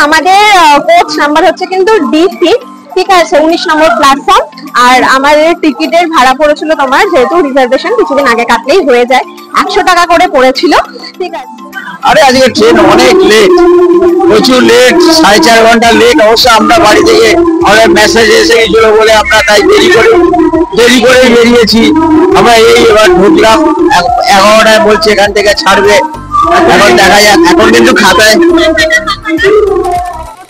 আমাদের coach number হচ্ছে কিন্তু ডিসি, ঠিক আছে, 19 নম্বর প্ল্যাটফর্ম। আর আমাদের টিকিটের ভাড়া পড়েছিল তোমার, যেহেতু রিজার্ভেশন কিছুদিন আগে কাটলেই হয়ে যায়, 100 টাকা করে পড়েছিল, ঠিক আছে। আরে আজকে ট্রেন অনেক লেট, প্রচুর লেট, 4.5 ঘন্টা লেট। অবশ্য আমরা বাড়ি থেকে আমাদের মেসেজ এসে গেছিল বলে আমরা তাই দেরি করে বেরিয়েছি। আমরা এই এবার ঢুকলাম, 11টায় বলছে এখান থেকে ছাড়বে, এখন দেখা যাক। এখন কিন্তু খাতায়।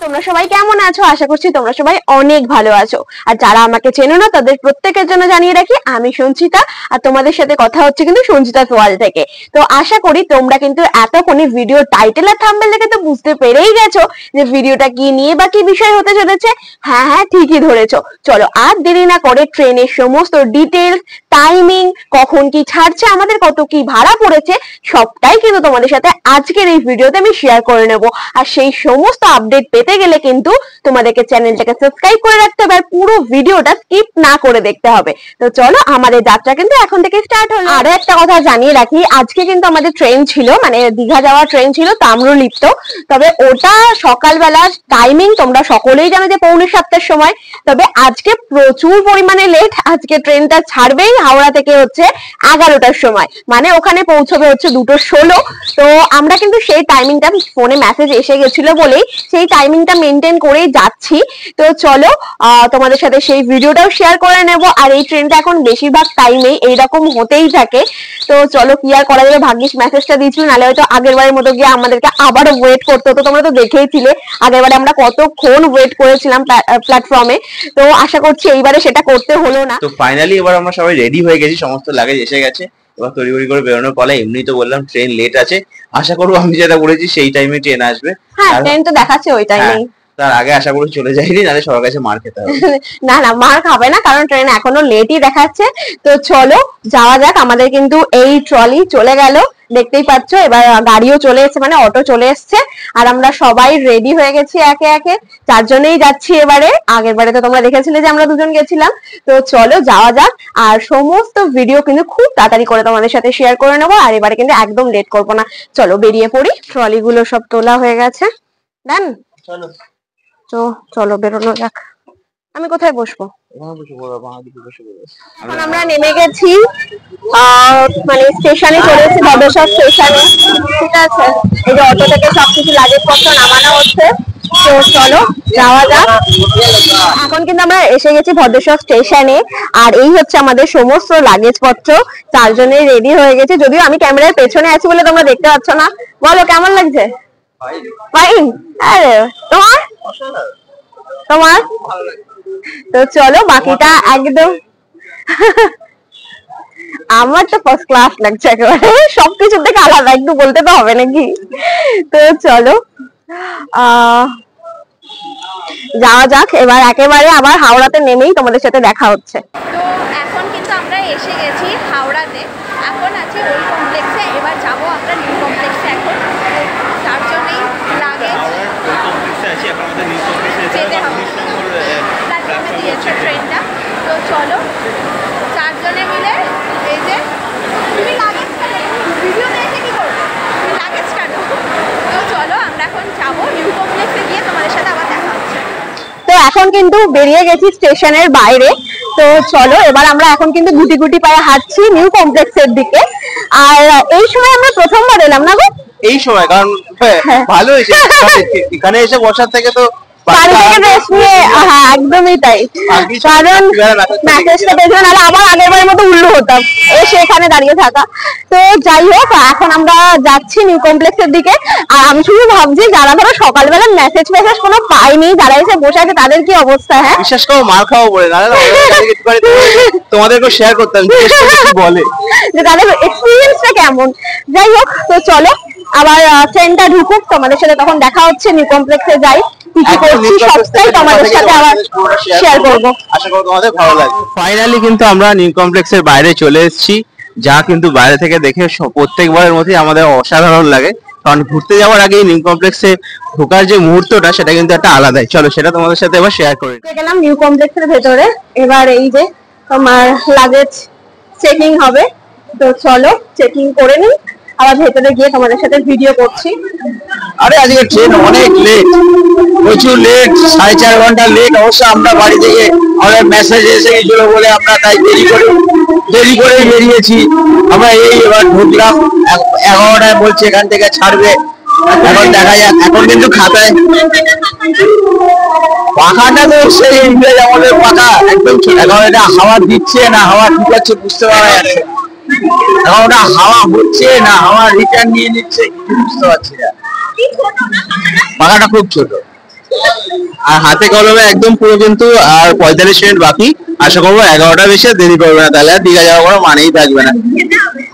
তোমরা সবাই কেমন আছো? আশা করছি তোমরা সবাই অনেক ভালো আছো। আর যারা আমাকে চেনো না তাদের প্রত্যেকের জন্য জানিয়ে রাখি, আমি সঞ্চিতা, আর তোমাদের সাথে কথা হচ্ছে কিন্তু সঞ্চিতাস ওয়াল থেকে। তো আশা করি তোমরা কিন্তু এতক্ষণে ভিডিও টাইটেল আর থাম্বনেল দেখে তো বুঝতে পেরেই গেছো যে ভিডিওটা কি নিয়ে বা কি বিষয় হতে চলেছে। হ্যাঁ, ঠিকই ধরেছো। চলো আর দেরি না করে ট্রেনের সমস্ত ডিটেলস, টাইমিং, কখন কি ছাড়ছে, আমাদের কত কি ভাড়া পড়েছে, সবটাই কিন্তু তোমাদের সাথে আজকের এই ভিডিওতে আমি শেয়ার করে নেব। আর সেই সমস্ত আপডেট পেতে গেলে কিন্তু তোমাদেরকে চ্যানেলটাকে সাবস্ক্রাইব করে রাখতে হবে আর পুরো ভিডিওটা স্কিপ না করে দেখতে হবে। তো চলো আমাদের যাত্রা কিন্তু এখন থেকে স্টার্ট হলো। আরো একটা কথা জানিয়ে রাখি, আজকে কিন্তু আমাদের ট্রেন ছিল, মানে দীঘা যাওয়ার ট্রেন ছিল তাম্রলিপ্ত। তবে ওটা সকালবেলা টাইমিং তোমরা সকলেই জানো যে 6:45-র সময়। তবে আজকে প্রচুর পরিমাণে লেট, আজকে ট্রেনটা ছাড়বেই হাওড়া থেকে হচ্ছে 11টার সময়, মানে ওখানে পৌঁছবে হচ্ছে 2:16। তো আমরা কিন্তু সেই টাইমিংটা ফোনে মেসেজ এসে গেছিল বলেই সেই টাইমিংটা মেনটেন করেই যাচ্ছি। তো চলো তোমাদের সাথে সেই ভিডিওটাও শেয়ার করে নেব। আর এই ট্রেনটা এখন বেশিরভাগ টাইমে এইরকম হতেই থাকে। তো চলো কি আর করা যাবে, ভাগ্যিস মেসেজটা দিয়েছিল, নাহলে হয়তো আগেরবারের মতো গিয়ে আমাদেরকে আবারও ওয়েট করতে হতো। তোমরা তো দেখেইছিলে আগেরবারে আমরা কতক্ষণ ওয়েট করেছিলাম প্ল্যাটফর্মে। তো আশা করছি এইবারে সেটা করতে হলো না। তো ফাইনালি এবার আমরা সবাই রেডি হয়ে গেছি, সমস্ত লাগেজ এসে গেছে, এবার তড়িঘড়ি করে বেরোনোর পালা। এমনি তো বললাম ট্রেন লেট আছে, আশা করবো আমি যেটা বলেছি সেই টাইমে ট্রেন আসবে। হ্যাঁ, ট্রেন তো দেখাচ্ছে ওই টাইমেই। তার আগে আশা করি চলে যাইনি, নাহলে সবার কাছে মার খেতে হবে। না না, মার খাবে না, কারণ ট্রেন এখনো লেটই দেখাচ্ছে। তো চলো যাওয়া যাক। আমাদের কিন্তু এই ট্রলি চলে গেল, দেখতেই পাচ্ছ। এবার গাড়িও চলে এসেছে, মানে অটো চলে এসেছে। আর আমরা সবাই রেডি হয়ে গেছি একে একে, 4 জনেই যাচ্ছি এবারে। আগের বারে তো তোমরা দেখেছিলে যে আমরা 2 জন গেছিলাম। তো চলো যাওয়া যাক, আর সমস্ত ভিডিও কিন্তু খুব তাড়াতাড়ি করে তোমাদের সাথে শেয়ার করে নেবো। আর এবারে কিন্তু একদম লেট করবো না, চলো বেরিয়ে পড়ি। ট্রলি গুলো সব তোলা হয়ে গেছে, ডান। চলো তো চলো বেরোনো যাক। আমি কোথায় বসবো? এখন আমরা নেমে গেছি, মানে স্টেশনে চলে এসেছি, ভদ্রেশ্বর স্টেশনে, ঠিক আছে। এই যে অটো থেকে সবকিছু লাগেজ পত্র নামানো হচ্ছে। তো চলো যাওয়া যাক। এখন কিন্তু আমরা এসে গেছি ভদ্রেশ্বর স্টেশনে, আর এই হচ্ছে আমাদের সমস্ত লাগেজ পত্র। 4 জনেই রেডি হয়ে গেছে, যদিও আমি ক্যামেরার পেছনে আছি বলে তোমরা দেখতে পাচ্ছ না। বলো কেমন লাগছে? ফাইন। আরে তোমার তোমার তো চলো বাকিটা একদম আমার তো ফার্স্ট ক্লাস লাগছে একেবারে, সবকিছু থেকে আলাদা, একটু বলতে তো হবে নাকি। তো চলো যাওয়া যাক। এবার একেবারে আবার হাওড়াতে নেমেই তোমাদের সাথে দেখা হচ্ছে। তো এখন কিন্তু আমরা এসে গেছি হাওড়াতে, এখন আছি ওই কমপ্লেক্সে। এবার যাবো আমরা নিউ কমপ্লেক্সে। এখন 4 জনেই লাগেজ যেতে হবে, প্ল্যাটফর্মে দিয়েছে ট্রেনটা। তো চলো 4 জনে মিলে, এই যে তুমি লাগেজ ভিডিও দেখে কি করবে, লাগেজ কাটো। তো চলো আমরা এখন যাবো নিউ কমপ্লেক্সে, গিয়ে তোমাদের সাথে আবার দেখা হচ্ছে। তো এখন কিন্তু বেরিয়ে গেছি স্টেশনের বাইরে। তো চলো এবার আমরা এখন কিন্তু গুটি গুটি পায়ে হাঁটছি নিউ কমপ্লেক্সের দিকে। আর এই সময় আমরা প্রথমবার এলাম না গো এই সময়, কারণ ভালো হয়েছে এখানে এসে বসার থেকে তো একদমই তাই, কারণ মেসেজটা দেখলে নাহলে আবার আগের বারের মতো উল্লু হতাম এসে এখানে দাঁড়িয়ে থাকা। তো যাই হোক, এখন আমরা যাচ্ছি নিউ কমপ্লেক্সের দিকে। আর আমি শুধু ভাবছি যারা ধরো সকালবেলা মেসেজ কোনো পাইনি, যারা এসে বসে আছে তাদের কি অবস্থা। হ্যাঁ, বিশেষ করে মার খাওয়া বলে না, তোমাদেরকে শেয়ার করতাম বলে যে তাদের এক্সপিরিয়েন্সটা কেমন। যাই হোক, তো চলো আবার ট্রেনটা ঢুকুক, তোমাদের সাথে তখন দেখা হচ্ছে। নিউ কমপ্লেক্সে যাই, কি কি করছি সবটাই তোমাদের সাথে আবার শেয়ার করব। আশা করি তোমাদের ভালো লাগবে। ফাইনালি কিন্তু আমরা নিউ কমপ্লেক্সের বাইরে চলে এসেছি, যা কিন্তু বাইরে থেকে দেখে প্রত্যেকবারের মতোই আমাদের অসাধারণ লাগে। কারণ ঘুরতে যাওয়ার আগে নিউ কমপ্লেক্সে ঢোকার যে মুহূর্তটা সেটা কিন্তু একটা আলাদাই। চলো সেটা তোমাদের সাথে এবার শেয়ার করি। গেলাম নিউ কমপ্লেক্সের ভেতরে, এবার এই যে তোমার লাগেজ চেকিং হবে। তো চলো চেকিং করে নিই, আবার ভেতরে গিয়ে তোমাদের সাথে ভিডিও করছি। আরে আজকে ট্রেন অনেক লেট, প্রচুর লেট, 4.5 ঘন্টা লেট। অবশ্য আমরা বাড়ি থেকে আমাদের মেসেজ এসে গেছিল বলে আমরা তাই দেরি করে বেরিয়েছি। আমরা এই এবার ঢুকলাম, 11টায় বলছে এখান থেকে ছাড়বে। এখন দেখা যাক। এখন কিন্তু খাতায় পাখাটা তো সেই ইংরেজ আমাদের পাখা একদম। এখন এটা হাওয়া দিচ্ছে না হাওয়া ঠিক আছে বুঝতে পারা যাচ্ছে। এখন ওটা হাওয়া হচ্ছে না হাওয়া রিটার্ন নিয়ে নিচ্ছে বুঝতে পারছি না। পাখাটা খুব ছোট আর হাতে কলমে একদম পুরো, কিন্তু আর 45 মিনিট বাকি। আশা করবো 11টা বেশি দেরি করবে না, তাহলে আর দীঘা যাওয়ার কোনো মানেই থাকবে না।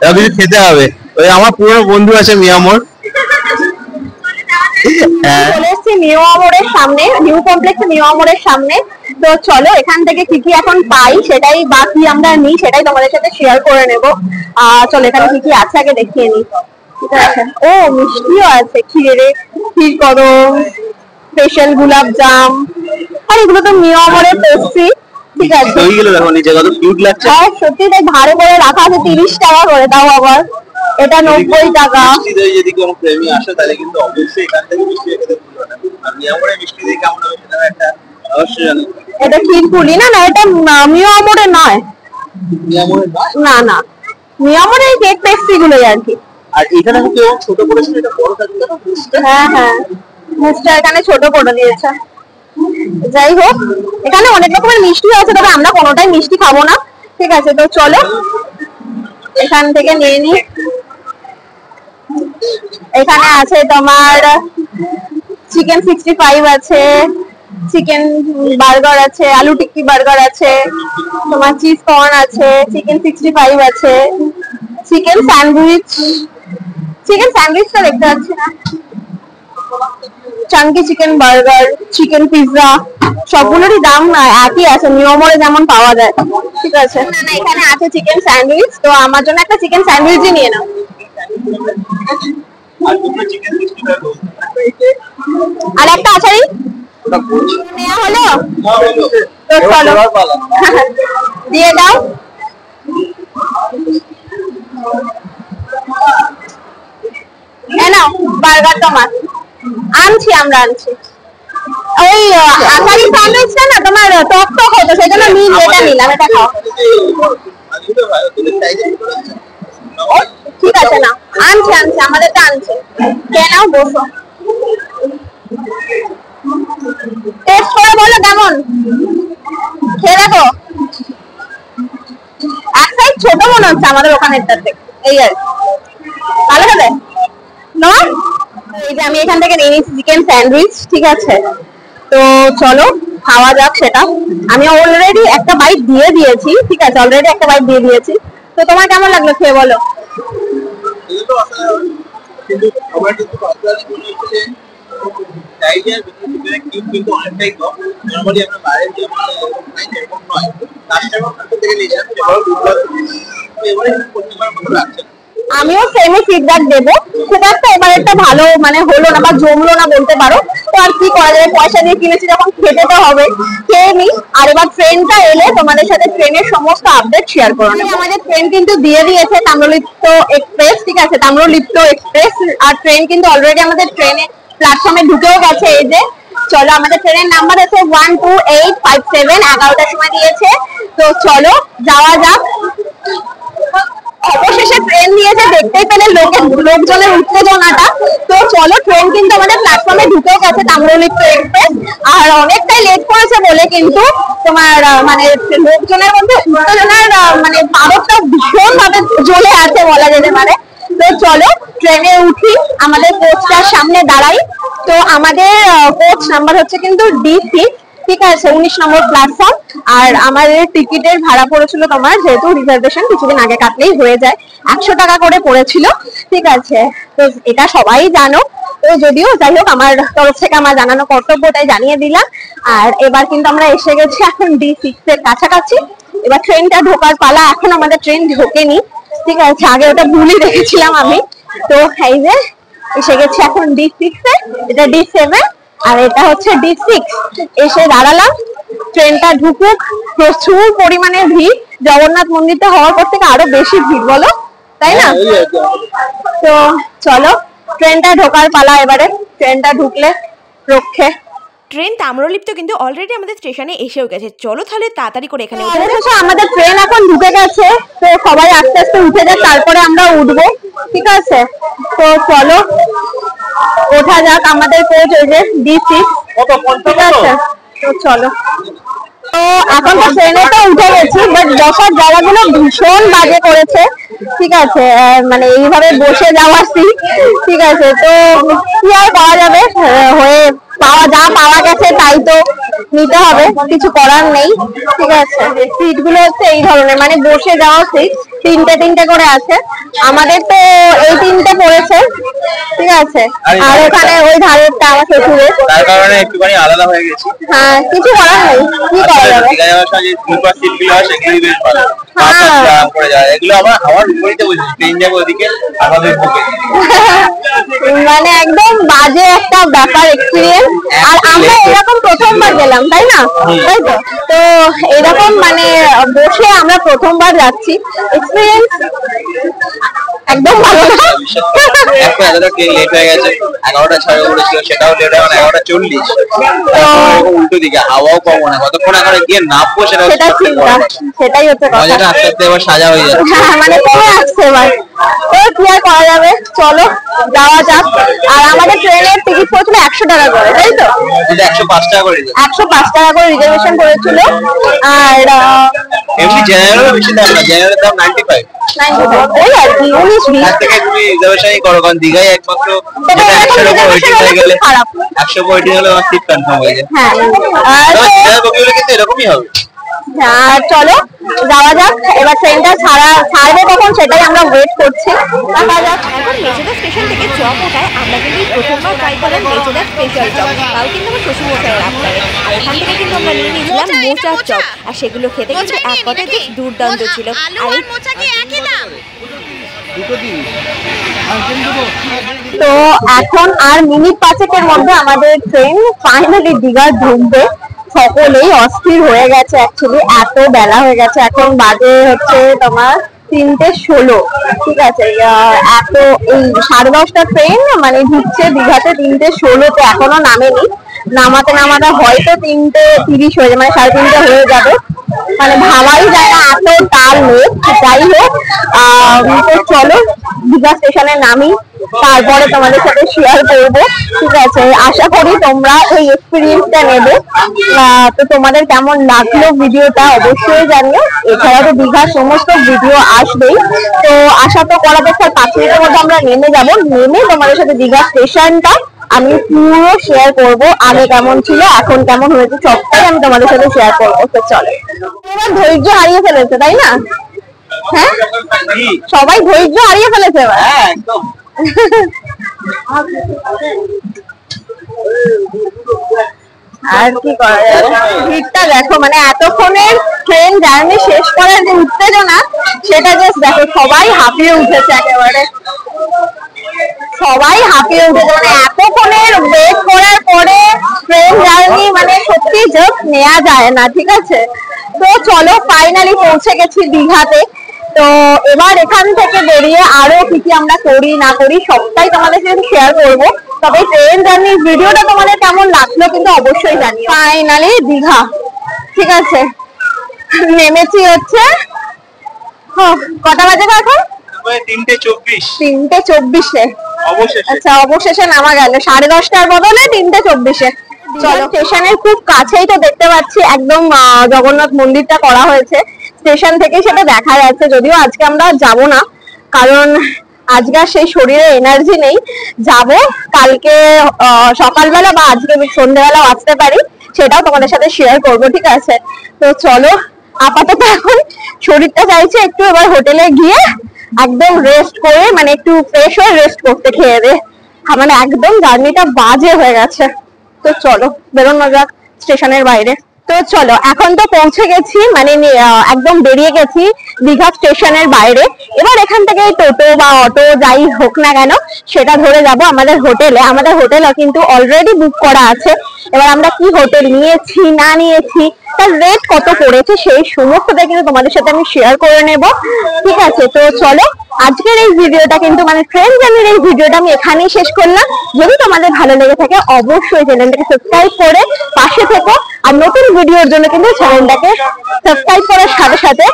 এবার কিছু খেতে হবে। ওই আমার পুরনো বন্ধু আছে মিয়ামোর, চলে এসেছি নিউ আমোরের সামনে, নিউ কমপ্লেক্স নিউ আমোরের সামনে। তো চলো এখান থেকে কি কি এখন পাই সেটাই বাকি আমরা নিই, সেটাই তোমাদের সাথে শেয়ার করে নেব। চলো এখানে কি কি আছে আগে দেখিয়ে নিই। ঠিক আছে, ও মিষ্টিও আছে, ক্ষীর কদম, স্পেশাল গোলাপ জাম, আর এগুলো তো নিউ আমোরের পেস্ট্রি। ঠিক আছে, ওইগুলো দেখো নিচে কত কিউট লাগছে। হ্যাঁ সত্যি তাই, ধারে করে রাখা আছে 30 টাকা করে, দাও আবার এটা 90 টাকা। যদি কোনো প্রেমী আসে তাহলে কিন্তু অবশ্যই এখান থেকে মিষ্টি খেতে ভুলবে না। আর মিয়ামোরে মিষ্টি দিয়ে কেমন হবে সেটা একটা অবশ্যই জানি। এটা ক্ষীরপুলি না, না এটা মিয়ামোরে নয়, মিয়ামোরে নয়, না না মিয়ামোরে এই কেক পেস্ট্রি গুলোই আর কি। আর এখানে কিন্তু ছোট করেছিল, এটা বড় থাকবে না। হ্যাঁ হ্যাঁ, মুখটা এখানে ছোট করে দিয়েছে। যাই হোক, এখানে অনেক রকমের মিষ্টি আছে, তবে আমরা কোনোটাই মিষ্টি খাবো না। ঠিক আছে, তো চলো এখান থেকে নিয়ে নিই। এখানে আছে তোমার চিকেন 65 আছে, চিকেন বার্গার আছে, আলু টিক্কি বার্গার আছে, তোমার চিজ কর্ন আছে, চিকেন 65 আছে, চিকেন স্যান্ডউইচটা দেখতে পাচ্ছি না, chunky chicken burger, chicken pizza, সবগুলোরই দাম একই আছে, নিয়মরে যেমন পাওয়া যায়। ঠিক আছে, না না এখানে আছে চিকেন স্যান্ডউইচ, তো আমার জন্য একটা চিকেন স্যান্ডউইচই নিয়ে নাও। আর একটা আচারি নেওয়া হলো, তো চলো দিয়ে দাও। নাও বার্গার তোমার, আনছি আমরা আনছি। ওই আচারি স্যান্ডউইচটা না তোমার টক টক হতো, সেই জন্য এটা নিলাম, এটা খাও। ঠিক আছে না, আনছি আমাদেরটা আনছি, কে নাও বসো। টেস্ট করে বলো কেমন, খেয়ে দেখো। এক সাইড ছোট মনে হচ্ছে আমাদের ওখানেরটার থেকে, এই আর ভালো হবে না। এই যে আমি এখান থেকে নিয়ে নিচ্ছি চিকেন স্যান্ডউইচ। ঠিক আছে, তো চলো খাওয়া যাক সেটা। আমি অলরেডি একটা বাইট দিয়ে দিয়েছি। ঠিক আছে, অলরেডি একটা বাইট দিয়ে দিয়েছি। তো তোমার কেমন লাগলো খেয়ে বলো। আমিও সেমই ফিডব্যাক দেবো, খুব একটা এবার একটা ভালো মানে হলো না বা জমলো না বলতে পারো। তো আর কি করা যাবে, পয়সা দিয়ে কিনেছি যখন খেতে তো হবে, খেয়ে নি। আর এবার ট্রেনটা এলে তোমাদের সাথে ট্রেনের সমস্ত আপডেট শেয়ার করো। আমাদের ট্রেন কিন্তু দিয়ে দিয়েছে তাম্রলিপ্ত এক্সপ্রেস। ঠিক আছে, তাম্রলিপ্ত এক্সপ্রেস। আর ট্রেন কিন্তু অলরেডি আমাদের ট্রেনে প্ল্যাটফর্মে ঢুকেও গেছে। এই যে চলো, আমাদের ট্রেনের নাম্বার আছে 12857, 11টার সময় দিয়েছে। তো চলো যাওয়া যাক। অবশেষে ট্রেন দিয়েছে, দেখতেই পেলে লোকজনের উত্তেজনাটা। তো চলো, ট্রেন কিন্তু আমাদের প্ল্যাটফর্মে ঢুকেও গেছে, তাম্রলিপ্ত এক্সপ্রেস। আর অনেকটাই লেট করেছে বলে কিন্তু তোমার মানে লোকজনের মধ্যে উত্তেজনার মানে ভারতটা ভীষণ ভাবে জ্বলে আছে বলা যেতে পারে। তো চলো ট্রেনে উঠি, আমাদের কোচটার সামনে দাঁড়াই। তো আমাদের কোচ নাম্বার হচ্ছে কিন্তু D6। ঠিক আছে, 19 নম্বর প্ল্যাটফর্ম। আর আমাদের টিকিটের ভাড়া পড়েছিল তোমার, যেহেতু রিজার্ভেশন কিছুদিন আগে কাটলেই হয়ে যায়, 100 টাকা করে পড়েছিল। ঠিক আছে, তো এটা সবাই জানো। তো যদিও যাই হোক, আমার তরফ থেকে আমার জানানো কর্তব্য, তাই জানিয়ে দিলাম। আর এবার কিন্তু আমরা এসে গেছি এখন D6 এর কাছাকাছি। এবার ট্রেনটা ঢোকার পালা, এখন আমাদের ট্রেন ঢোকেনি। ঠিক আছে, আগে ওটা ভুলই রেখেছিলাম আমি। তো এই যে এসে গেছি এখন D6 এ, এটা D7 আর এটা হচ্ছে D6। এসে দাঁড়ালাম, ট্রেনটা ঢুকুক। প্রচুর পরিমাণে ভিড়, জগন্নাথ মন্দিরটা হওয়ার পর থেকে আরো বেশি ভিড়, বলো তাই না? তো চলো ট্রেনটা ঢোকার পালা এবারে। ট্রেনটা ঢুকলে রক্ষে। ট্রেন তাম্রলিপ্ত কিন্তু অলরেডি আমাদের স্টেশনে এসেও গেছে। চলো তাহলে তাড়াতাড়ি করে এখানে আমাদের ট্রেন এখন ঢুকে গেছে, তো সবাই আস্তে আস্তে উঠে যায়, তারপরে আমরা উঠবো, ঠিক আছে? তো চলো ওঠা যাক। আমাদের কোচ ওই যে D6, ঠিক আছে? তো চলো। তো এখন তো ট্রেনে তো উঠে গেছি, বাট বসার জায়গাগুলো ভীষণ বাজে করেছে, ঠিক আছে? মানে এইভাবে বসে যাওয়ার সিট, ঠিক আছে? তো কি আর পাওয়া যাবে, হয়ে পাওয়া গেছে তাই তো নিতে হবে, কিছু করার নেই, ঠিক আছে? সিট গুলো হচ্ছে এই ধরনের, মানে বসে যাওয়ার সিট, তিনটে করে আছে। আমাদের তো এই তিনটে পড়েছে, ঠিক আছে? আর ওখানে ওই ধারেরটা আমার শ্বশুরের, তার কারণে একটুখানি আলাদা হয়ে গেছে। হ্যাঁ, কিছু করার নেই, কি করা যাবে? মানে একদম বাজে একটা ব্যাপার এক্সপিরিয়েন্স। আর আমরা এরকম প্রথমবার গেলাম, তাই না? তাই তো। তো এরকম মানে বসে আমরা প্রথমবার যাচ্ছি, এক্সপিরিয়েন্স একদম ভালো না। লেট হয়ে গেছে, 11টা 6 করেছিল, সেটাও লেট হয় 11টা 40। উল্টো দিকে হাওয়াও কম না, কতক্ষণ এখন গিয়ে নামবো সেটাই সেটাই হচ্ছে কথা। মজাটা আস্তে আস্তে এবার সাজা হয়ে যাচ্ছে। হ্যাঁ, মানে কমে আসছে এবার। তো কি আর করা যাবে, চলো যাওয়া যাক। আর আমাদের ট্রেনের টিকিট পড়েছিল 100 টাকা করে, তাই তো? 105 টাকা করে, 105 টাকা করে রিজার্ভেশন করেছিল। আর এমনি জেনারেলও বেশি দাম না, জেনারেলের দাম 95। ওই আর কি 19-20 তার থেকে তুমি রিজার্ভেশনই করো, কারণ দীঘায় একমাত্র 100 ওয়েটিং হয়ে গেলে 100 ওয়েটিং হলে আমার সিট কনফার্ম হয়ে যায়। হ্যাঁ, কিন্তু এরকমই হবে। চলো যাওয়া যাক। এবার ট্রেনটা ছাড়বে কখন সেটাই আমরা ওয়েট করছি। দেখা যাক। এখন মেচেদা স্টেশন থেকে চপ ওঠায় আমরা কিন্তু প্রথমবার ট্রাই করলাম মেচেদা স্পেশাল চপ, তাও কিন্তু আমার শ্বশুরমশাইয়ের আপনারে। আর এখান থেকে কিন্তু আমরা নিয়ে নিয়েছিলাম মোচার চপ, আর সেগুলো খেতে কিন্তু এক কথায় বেশ দুর্দান্ত ছিল। আর তো এখন আর মিনিট 5-এর মধ্যে আমাদের ট্রেন ফাইনালি দীঘা ঢুকবে। সকলেই অস্থির হয়ে গেছে, অ্যাকচুয়ালি এত বেলা হয়ে গেছে, এখন বাজে হচ্ছে তোমার 3:16, ঠিক আছে? এত এই 10:30 ট্রেন মানে ঢুকছে দীঘাতে 3:16, তো এখনো নামেনি। নামাতে হয়তো 3:30 হয়ে যাবে, মানে 3:30 হয়ে যাবে, মানে ভাবাই যায় না এত টাল নেই। যাই হোক, তো চলো দীঘা স্টেশনে নামি, তারপরে তোমাদের সাথে শেয়ার করব, ঠিক আছে? আশা করি তোমরা এই এক্সপিরিয়েন্সটা নেবে। তো তোমাদের কেমন লাগলো ভিডিওটা অবশ্যই জানিও। এছাড়া তো দীঘার সমস্ত ভিডিও আসবেই, তো আশা তো করা যাচ্ছে 5 মিনিটের মধ্যে আমরা নেমে যাব। নেমে তোমাদের সাথে দীঘা স্টেশনটা আমি পুরো শেয়ার করব, আগে কেমন ছিল এখন কেমন হয়েছে সবটাই আমি তোমাদের সাথে শেয়ার করবো। তো চলো, এবার ধৈর্য হারিয়ে ফেলেছে, তাই না? হ্যাঁ, সবাই ধৈর্য হারিয়ে ফেলেছে এবার। আর কি করা যাবে, ভিড়টা দেখো, মানে এতক্ষণের ট্রেন জার্নি শেষ করার যে উত্তেজনা সেটা জাস্ট দেখো, সবাই হাঁপিয়ে উঠেছে একেবারে, সবাই হাঁপিয়ে উঠেছে। মানে এতক্ষণের ওয়েট করার পরে ট্রেন জার্নি মানে সত্যি জাস্ট নেওয়া যায় না, ঠিক আছে? তো চলো ফাইনালি পৌঁছে গেছি দীঘাতে। তো এবার এখান থেকে বেরিয়ে আরো কি আমরা করি না করি সবটাই তোমাদের সাথে শেয়ার করবো। তবে ট্রেন জার্নির ভিডিওটা তোমাদের কেমন লাগলো কিন্তু অবশ্যই জানিও। ফাইনালি দীঘা, ঠিক আছে? নেমেছি হচ্ছে কটা বাজে এখন? 3:24। আচ্ছা, অবশেষে নামা গেল 10:30টার বদলে 3:24-এ। চলো, স্টেশনের খুব কাছেই তো দেখতে পাচ্ছি একদম জগন্নাথ মন্দিরটা করা হয়েছে, স্টেশন থেকে সেটা দেখা যাচ্ছে। যদিও আজকে আমরা যাব না, কারণ আজকে সেই শরীরে এনার্জি নেই। যাব কালকে সকালবেলা বা আজকে সন্ধ্যেবেলাও আসতে পারি, সেটাও তোমাদের সাথে শেয়ার করব, ঠিক আছে? তো চলো, আপাতত এখন শরীরটা চাইছে একটু এবার হোটেলে গিয়ে একদম রেস্ট করে, মানে একটু ফ্রেশ হয়ে রেস্ট করতে, খেয়ে দে। মানে একদম জার্নিটা বাজে হয়ে গেছে। তো চলো বেরোনো যাক স্টেশনের বাইরে। তো চলো, এখন তো পৌঁছে গেছি, মানে একদম বেরিয়ে গেছি দীঘা স্টেশনের বাইরে। এবার এখান থেকে টোটো বা অটো যাই হোক না কেন সেটা ধরে যাব আমাদের হোটেলে। আমাদের হোটেল কিন্তু অলরেডি বুক করা আছে। এবার আমরা কি হোটেল নিয়েছি না নিয়েছি, তার রেট কত পড়েছে, সেই সমস্তটা কিন্তু তোমাদের সাথে আমি শেয়ার করে নেব, ঠিক আছে? তো চলো আজকের এই ভিডিওটা কিন্তু মানে ট্রেন জার্নির এই ভিডিওটা আমি এখানেই শেষ করলাম। যদি তোমাদের ভালো লেগে থাকে অবশ্যই চ্যানেলটাকে সাবস্ক্রাইব করে পাশে থেকো, আর নতুন ভিডিওর জন্য কিন্তু চ্যানেলটাকে সাবস্ক্রাইব করার সাথে সাথে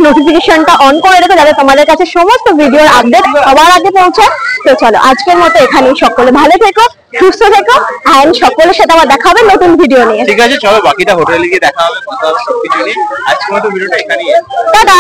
নোটিফিকেশনটা অন করে রেখো, যাতে তোমাদের কাছে সমস্ত ভিডিওর আপডেট সবার আগে পৌঁছায়। তো চলো আজকের মতো এখানেই, সকলে ভালো থেকো, সুস্থ থেকো, আর সকলের সাথে আবার দেখা হবে নতুন ভিডিও নিয়ে। ঠিক আছে, চলো বাকিটা হোটেলে গিয়ে দেখা হবে, কথা হবে সবকিছু নিয়ে। আজকের মতো ভিডিওটা এখানেই। টাটা।